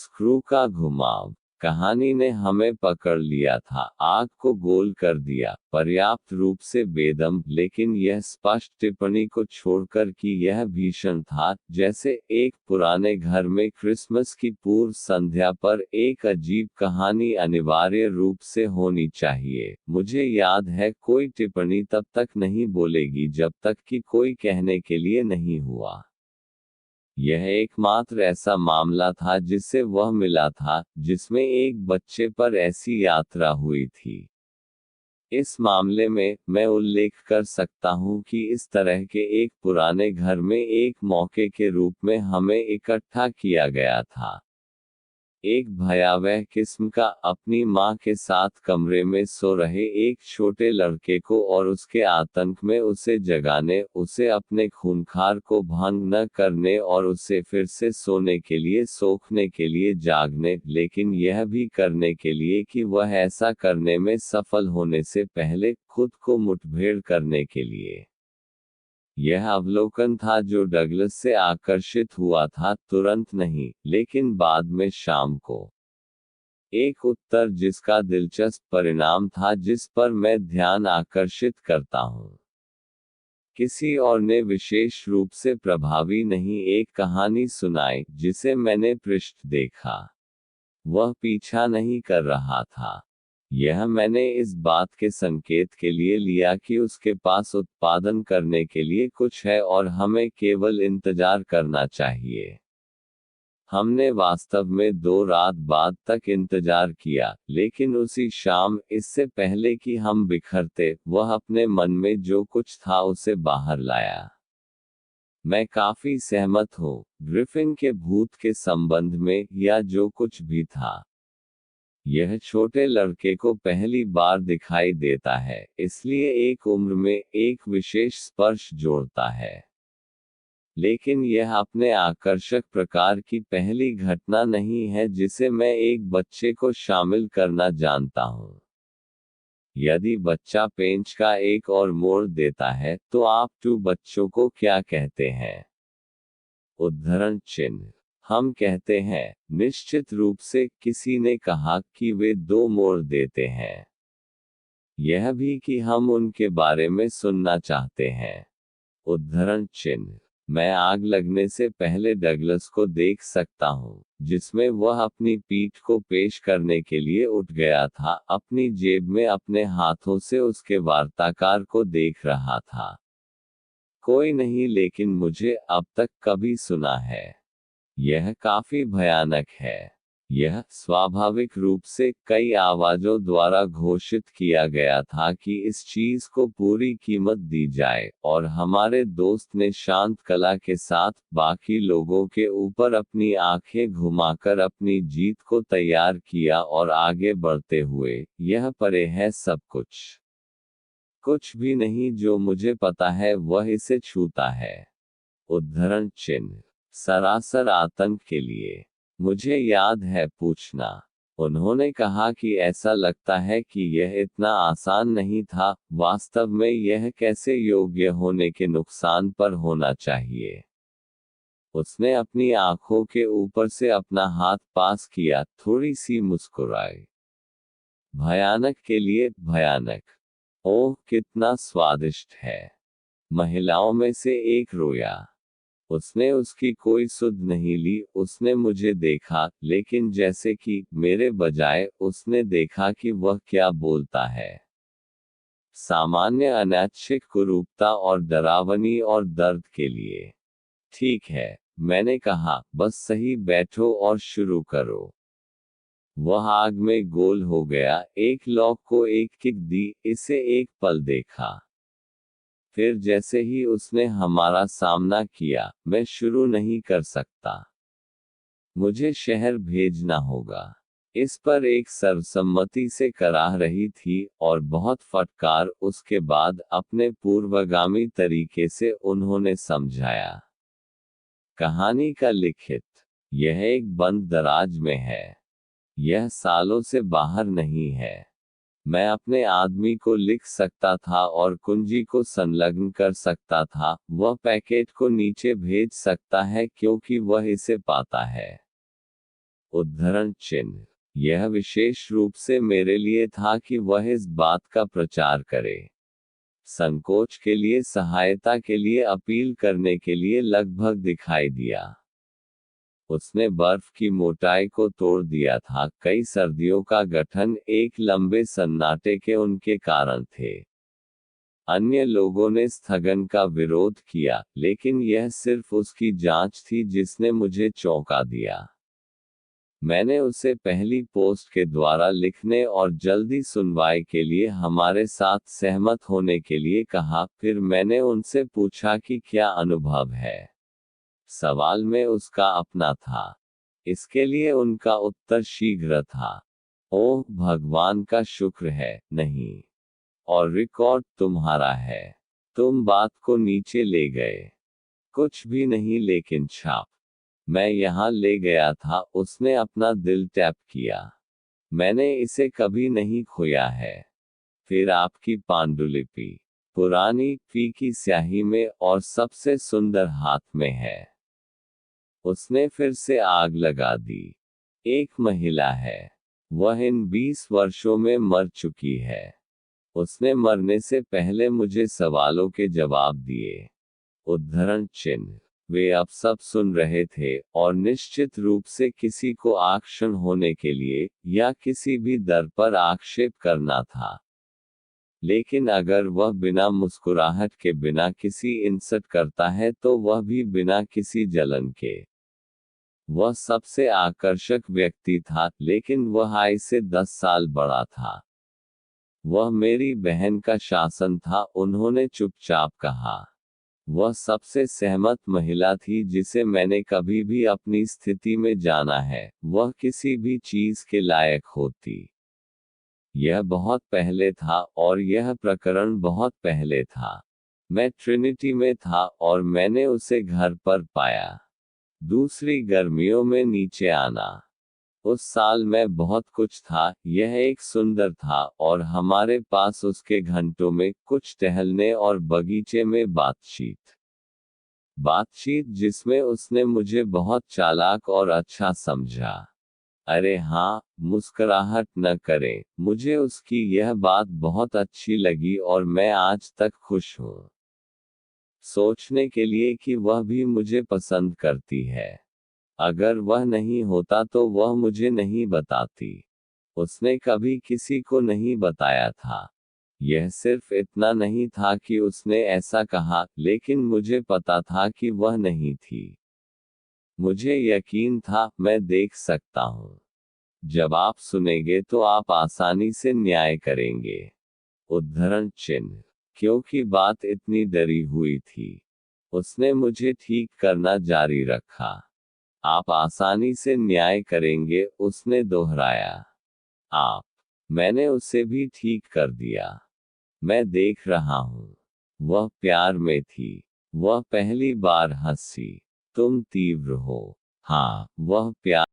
Screw का घुमाव। कहानी ने हमें पकड़ लिया था, आग को गोल कर दिया, पर्याप्त रूप से बेदम, लेकिन यह स्पष्ट टिप्पणी को छोड़कर कि यह भीषण था, जैसे एक पुराने घर में क्रिसमस की पूर्व संध्या पर एक अजीब कहानी अनिवार्य रूप से होनी चाहिए। मुझे याद है, कोई टिप्पणी तब तक नहीं बोलेगी जब तक कि कोई कहने के लिए नहीं हुआ। यह एकमात्र ऐसा मामला था जिससे वह मिला था, जिसमें एक बच्चे पर ऐसी यात्रा हुई थी। इस मामले में, मैं उल्लेख कर सकता हूँ कि इस तरह के एक पुराने घर में एक मौके के रूप में हमें इकट्ठा किया गया था। एक भयावह किस्म का, अपनी माँ के साथ कमरे में सो रहे एक छोटे लड़के को और उसके आतंक में उसे जगाने, उसे अपने खूंखार को भंग न करने और उसे फिर से सोने के लिए सोखने के लिए जागने, लेकिन यह भी करने के लिए कि वह ऐसा करने में सफल होने से पहले खुद को मुठभेड़ करने के लिए। यह अवलोकन था जो डगलस से आकर्षित हुआ था, तुरंत नहीं, लेकिन बाद में शाम को। एक उत्तर जिसका दिलचस्प परिणाम था जिस पर मैं ध्यान आकर्षित करता हूँ। किसी और ने विशेष रूप से प्रभावी नहीं एक कहानी सुनाई जिसे मैंने पृष्ठ देखा। वह पीछा नहीं कर रहा था। यह मैंने इस बात के संकेत के लिए लिया कि उसके पास उत्पादन करने के लिए कुछ है और हमें केवल इंतजार करना चाहिए। हमने वास्तव में 2 रात बाद तक इंतजार किया, लेकिन उसी शाम, इससे पहले कि हम बिखरते, वह अपने मन में जो कुछ था उसे बाहर लाया। मैं काफी सहमत हूँ, ग्रिफिन के भूत के संबंध में, या जो कुछ भी था। यह छोटे लड़के को पहली बार दिखाई देता है, इसलिए एक उम्र में एक विशेष स्पर्श जोड़ता है। लेकिन यह अपने आकर्षक प्रकार की पहली घटना नहीं है जिसे मैं एक बच्चे को शामिल करना जानता हूँ। यदि बच्चा पेंच का एक और मोड़ देता है, तो आप 2 बच्चों को क्या कहते हैं? उद्धरण चिन्ह। हम कहते हैं, निश्चित रूप से, किसी ने कहा कि वे 2 मोड़ देते हैं। यह भी कि हम उनके बारे में सुनना चाहते हैं। उद्धरण चिन्ह। मैं आग लगने से पहले डगलस को देख सकता हूँ, जिसमें वह अपनी पीठ को पेश करने के लिए उठ गया था, अपनी जेब में अपने हाथों से उसके वार्ताकार को देख रहा था। कोई नहीं, लेकिन मुझे अब तक कभी सुना है। यह काफी भयानक है। यह स्वाभाविक रूप से कई आवाजों द्वारा घोषित किया गया था कि इस चीज को पूरी कीमत दी जाए, और हमारे दोस्त ने शांत कला के साथ बाकी लोगों के ऊपर अपनी आंखें घुमाकर अपनी जीत को तैयार किया और आगे बढ़ते हुए, यह परे है सब कुछ। कुछ भी नहीं जो मुझे पता है वह इसे छूता है। उद्धरण चिन्ह। सरासर आतंक के लिए। मुझे याद है पूछना। उन्होंने कहा कि ऐसा लगता है कि यह इतना आसान नहीं था, वास्तव में यह कैसे योग्य होने के नुकसान पर होना चाहिए। उसने अपनी आंखों के ऊपर से अपना हाथ पास किया, थोड़ी सी मुस्कुराई। भयानक के लिए भयानक। ओह कितना स्वादिष्ट है। महिलाओं में से एक रोया। उसने उसकी कोई सुध नहीं ली, उसने मुझे देखा, लेकिन जैसे कि मेरे बजाय उसने देखा कि वह क्या बोलता है। सामान्य अनैच्छिक कुरूपता और डरावनी और दर्द के लिए। ठीक है, मैंने कहा, बस सही बैठो और शुरू करो। वह आग में गोल हो गया, एक लॉक को एक किक दी, इसे एक पल देखा। फिर जैसे ही उसने हमारा सामना किया, मैं शुरू नहीं कर सकता। मुझे शहर भेजना होगा। इस पर एक सर्वसम्मति से कराह रही थी, और बहुत फटकार उसके बाद अपने पूर्वगामी तरीके से उन्होंने समझाया। कहानी का लिखित। यह एक बंद दराज में है। यह सालों से बाहर नहीं है। मैं अपने आदमी को लिख सकता था और कुंजी को संलग्न कर सकता था, वह पैकेट को नीचे भेज सकता है क्योंकि वह इसे पाता है। उद्धरण चिन्ह। यह विशेष रूप से मेरे लिए था कि वह इस बात का प्रचार करे, संकोच के लिए, सहायता के लिए, अपील करने के लिए लगभग दिखाई दिया। उसने बर्फ की मोटाई को तोड़ दिया था। कई सर्दियों का गठन एक लंबे सन्नाटे के उनके कारण थे। अन्य लोगों ने स्थगन का विरोध किया, लेकिन यह सिर्फ उसकी जांच थी जिसने मुझे चौंका दिया। मैंने उसे पहली पोस्ट के द्वारा लिखने और जल्दी सुनवाई के लिए हमारे साथ सहमत होने के लिए कहा। फिर मैंने उनसे पूछा कि क्या अनुभव है। सवाल में उसका अपना था। इसके लिए उनका उत्तर शीघ्र था, ओह भगवान का शुक्र है, नहीं। और रिकॉर्ड तुम्हारा है। तुम बात को नीचे ले गए। कुछ भी नहीं लेकिन छाप। मैं यहाँ ले गया था। उसने अपना दिल टैप किया। मैंने इसे कभी नहीं खोया है। फिर आपकी पांडुलिपि पुरानी पी की स्याही में और सबसे सुंदर हाथ में है। उसने फिर से आग लगा दी। एक महिला है। वह इन 20 वर्षों में मर चुकी है। उसने मरने से पहले मुझे सवालों के जवाब दिए। उद्धरण चिन्ह। वे अब सब सुन रहे थे, और निश्चित रूप से किसी को आक्षण होने के लिए, या किसी भी दर पर आक्षेप करना था। लेकिन अगर वह बिना मुस्कुराहट के, बिना किसी इंसल्ट करता है, तो वह भी बिना किसी जलन के। वह सबसे आकर्षक व्यक्ति था, लेकिन वह आय से 10 साल बड़ा था। वह मेरी बहन का शासन था, उन्होंने चुपचाप कहा। वह सबसे सहमत महिला थी जिसे मैंने कभी भी अपनी स्थिति में जाना है। वह किसी भी चीज के लायक होती। यह बहुत पहले था, और यह प्रकरण बहुत पहले था। मैं ट्रिनिटी में था, और मैंने उसे घर पर पाया। दूसरी गर्मियों में नीचे आना। उस साल में बहुत कुछ था। यह एक सुंदर था, और हमारे पास उसके घंटों में कुछ टहलने और बगीचे में बातचीत जिसमें उसने मुझे बहुत चालाक और अच्छा समझा। अरे हाँ, मुस्कुराहट न करें। मुझे उसकी यह बात बहुत अच्छी लगी, और मैं आज तक खुश हूँ सोचने के लिए कि वह भी मुझे पसंद करती है। अगर वह नहीं होता तो वह मुझे नहीं बताती। उसने कभी किसी को नहीं बताया था। यह सिर्फ इतना नहीं था कि उसने ऐसा कहा, लेकिन मुझे पता था कि वह नहीं थी। मुझे यकीन था, मैं देख सकता हूँ। जब आप सुनेंगे तो आप आसानी से न्याय करेंगे। उद्धरण चिन्ह। क्योंकि बात इतनी डरी हुई थी, उसने मुझे ठीक करना जारी रखा। आप आसानी से न्याय करेंगे, उसने दोहराया। आप। मैंने उसे भी ठीक कर दिया। मैं देख रहा हूँ। वह प्यार में थी। वह पहली बार हंसी। तुम तीव्र हो। हाँ, वह प्यार